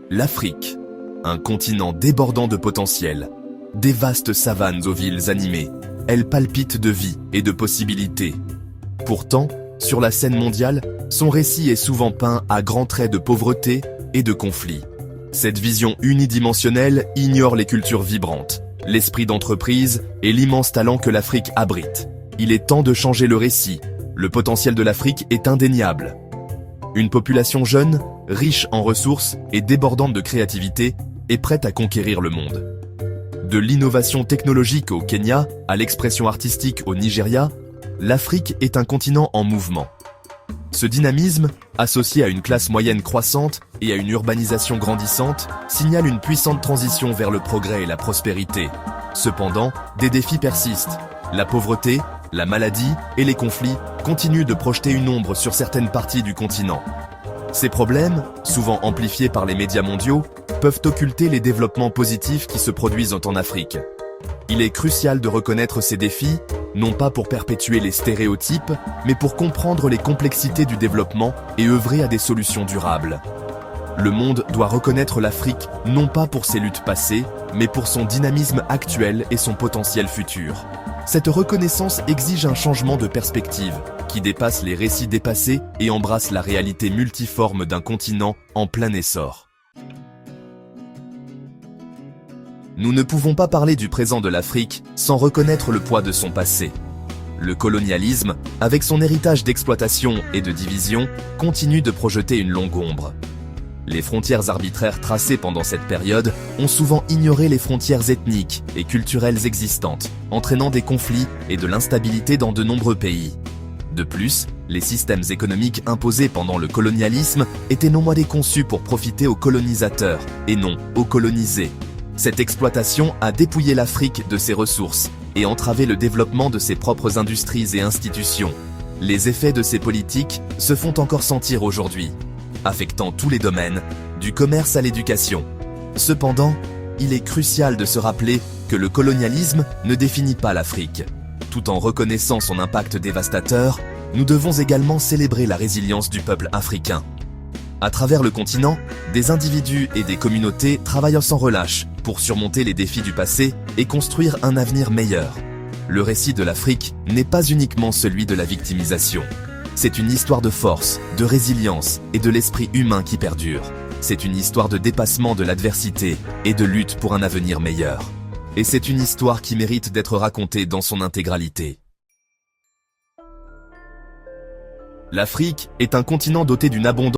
L'Afrique, un continent débordant de potentiel, des vastes savanes aux villes animées, elle palpite de vie et de possibilités. Pourtant, sur la scène mondiale, son récit est souvent peint à grands traits de pauvreté et de conflits. Cette vision unidimensionnelle ignore les cultures vibrantes, l'esprit d'entreprise et l'immense talent que l'Afrique abrite. Il est temps de changer le récit. Le potentiel de l'Afrique est indéniable. Une population jeune, riche en ressources et débordante de créativité, est prête à conquérir le monde. De l'innovation technologique au Kenya à l'expression artistique au Nigeria, l'Afrique est un continent en mouvement. Ce dynamisme, associé à une classe moyenne croissante et à une urbanisation grandissante, signale une puissante transition vers le progrès et la prospérité. Cependant, des défis persistent. La pauvreté, la maladie et les conflits continuent de projeter une ombre sur certaines parties du continent. Ces problèmes, souvent amplifiés par les médias mondiaux, peuvent occulter les développements positifs qui se produisent en Afrique. Il est crucial de reconnaître ces défis, non pas pour perpétuer les stéréotypes, mais pour comprendre les complexités du développement et œuvrer à des solutions durables. Le monde doit reconnaître l'Afrique non pas pour ses luttes passées, mais pour son dynamisme actuel et son potentiel futur. Cette reconnaissance exige un changement de perspective, qui dépasse les récits dépassés et embrasse la réalité multiforme d'un continent en plein essor. Nous ne pouvons pas parler du présent de l'Afrique sans reconnaître le poids de son passé. Le colonialisme, avec son héritage d'exploitation et de division, continue de projeter une longue ombre. Les frontières arbitraires tracées pendant cette période ont souvent ignoré les frontières ethniques et culturelles existantes, entraînant des conflits et de l'instabilité dans de nombreux pays. De plus, les systèmes économiques imposés pendant le colonialisme étaient non moins conçus pour profiter aux colonisateurs et non aux colonisés. Cette exploitation a dépouillé l'Afrique de ses ressources et entravé le développement de ses propres industries et institutions. Les effets de ces politiques se font encore sentir aujourd'hui, affectant tous les domaines, du commerce à l'éducation. Cependant, il est crucial de se rappeler que le colonialisme ne définit pas l'Afrique. Tout en reconnaissant son impact dévastateur, nous devons également célébrer la résilience du peuple africain. À travers le continent, des individus et des communautés travaillent sans relâche pour surmonter les défis du passé et construire un avenir meilleur. Le récit de l'Afrique n'est pas uniquement celui de la victimisation. C'est une histoire de force, de résilience et de l'esprit humain qui perdure. C'est une histoire de dépassement de l'adversité et de lutte pour un avenir meilleur. Et c'est une histoire qui mérite d'être racontée dans son intégralité. L'Afrique est un continent doté d'une abondance